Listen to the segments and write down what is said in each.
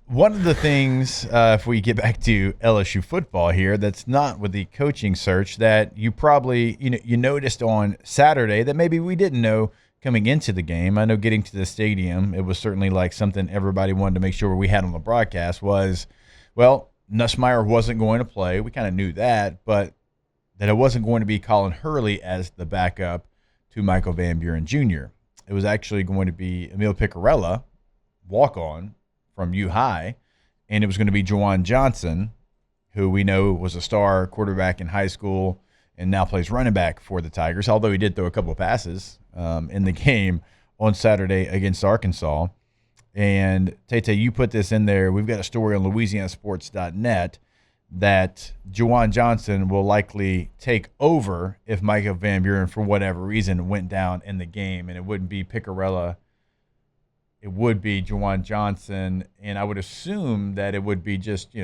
One of the things, if we get back to LSU football here, that's not with the coaching search that you probably you noticed on Saturday that maybe we didn't know coming into the game. I know getting to the stadium, it was certainly like something everybody wanted to make sure we had on the broadcast was, well, Nussmeier wasn't going to play. We kind of knew that, but that it wasn't going to be Colin Hurley as the backup to Michael Van Buren Jr. It was actually going to be Emil Picarella, walk-on, from U High, and it was going to be Juwan Johnson, who we know was a star quarterback in high school and now plays running back for the Tigers, although he did throw a couple of passes in the game on Saturday against Arkansas. And, Tate, you put this in there. We've got a story on LouisianaSports.net that Juwan Johnson will likely take over if Michael Van Buren, for whatever reason, went down in the game, and it wouldn't be Picarella. It would be Juwan Johnson, and I would assume that it would be just,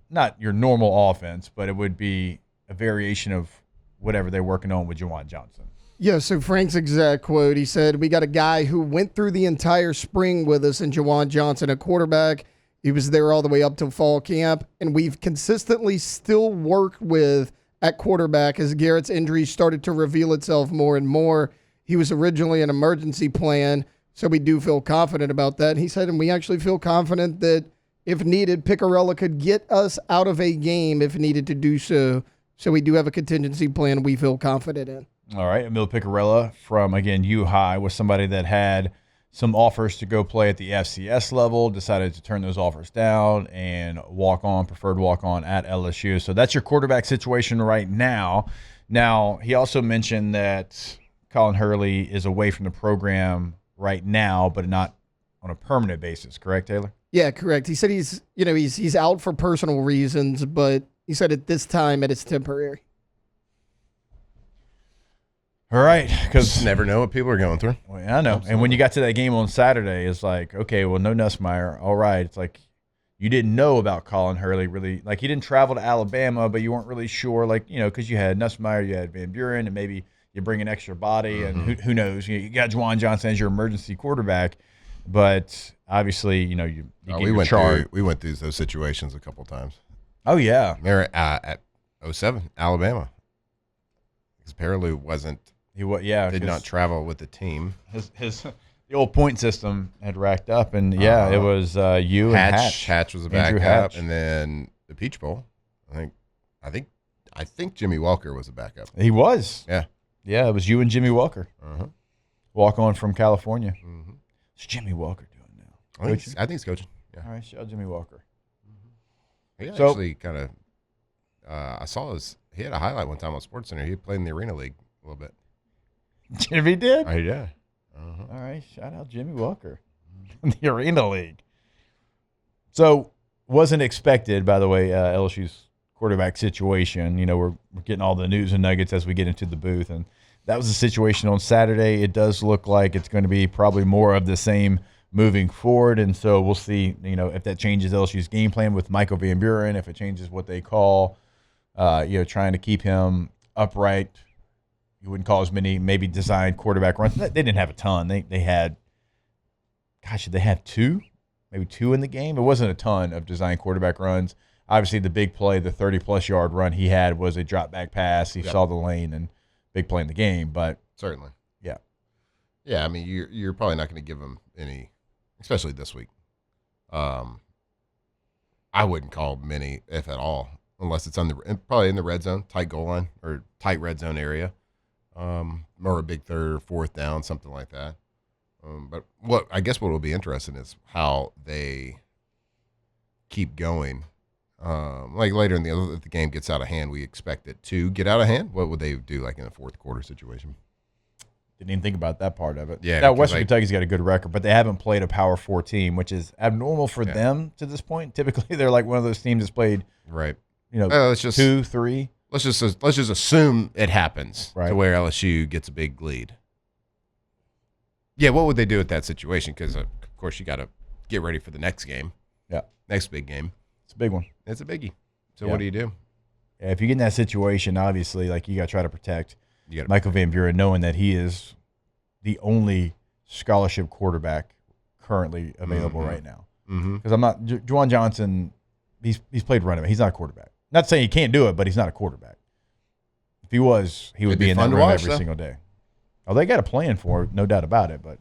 not your normal offense, but it would be a variation of whatever they're working on with Juwan Johnson. Yeah, so Frank's exact quote, he said, "We got a guy who went through the entire spring with us in Juwan Johnson, a quarterback. He was there all the way up to fall camp, and we've consistently still worked with at quarterback as Garrett's injury started to reveal itself more and more. He was originally an emergency plan, so we do feel confident about that." He said, and we actually feel confident that if needed, Picarella could get us out of a game if needed to do so. So we do have a contingency plan we feel confident in. All right. Emil Picarella from, again, U High was somebody that had some offers to go play at the FCS level, decided to turn those offers down and preferred walk on at LSU. So that's your quarterback situation right now. Now, he also mentioned that Colin Hurley is away from the program right now, but not on a permanent basis. Correct, Taylor? Yeah, correct. He said he's out for personal reasons, but he said at this time that it's temporary. All right, because never know what people are going through. Well, I know. Absolutely. And when you got to that game on Saturday, it's like, okay, well, no Nussmeier. All right. It's like you didn't know about Colin Hurley really. Like he didn't travel to Alabama, but you weren't really sure, because you had Nussmeier, you had Van Buren, and maybe you bring an extra body, and who knows? You got Juwan Johnson as your emergency quarterback, but obviously, you we went through those situations a couple times. Oh yeah, they're at 07 Alabama. Because Peralou wasn't. Did not travel with the team. The old point system had racked up, and it was you and Hatch. Hatch was a backup, and then the Peach Bowl. I think Jimmy Walker was a backup. He was. Yeah, it was you and Jimmy Walker. Walk on from California. Mm-hmm. What's Jimmy Walker doing now? I think he's coaching. Yeah. All right, shout out Jimmy Walker. He actually kind of. I saw he had a highlight one time on SportsCenter. He played in the Arena League a little bit. Jimmy did? Oh, yeah. All right. Shout out Jimmy Walker in the Arena League. So, wasn't expected, by the way, LSU's quarterback situation. We're getting all the news and nuggets as we get into the booth. And that was the situation on Saturday. It does look like it's going to be probably more of the same moving forward. And so we'll see, if that changes LSU's game plan with Michael Van Buren, if it changes what they call, trying to keep him upright. You wouldn't call as many maybe designed quarterback runs. They didn't have a ton. They had, did they have maybe two in the game? It wasn't a ton of designed quarterback runs. Obviously, the big play, the 30-plus yard run he had was a drop back pass. He saw the lane and big play in the game. But certainly, yeah. I mean, you're probably not going to give him any, especially this week. I wouldn't call him any, if at all, unless it's probably in the red zone, tight goal line or tight red zone area. Or a big third or fourth down, something like that. But what will be interesting is how they keep going. Like later in if the game gets out of hand, we expect it to get out of hand. What would they do, like in a fourth quarter situation? Didn't even think about that part of it. Yeah. Now, Western Kentucky's got a good record, but they haven't played a Power 4 team, which is abnormal for them to this point. Typically, they're like one of those teams that's played, right? 2, 3. Let's just assume it happens to where LSU gets a big lead. Yeah, what would they do at that situation? Because, of course, you got to get ready for the next game. Yeah. Next big game. It's a big one. It's a biggie. So what do you do? Yeah, if you get in that situation, obviously, you got to try to protect Michael Van Buren, knowing that he is the only scholarship quarterback currently available right now. because I'm not Juwan Johnson. He's played running back. He's not a quarterback. Not saying he can't do it, but he's not a quarterback. If he was, he would be in that room every single day. Oh, they got a plan for it, no doubt about it. But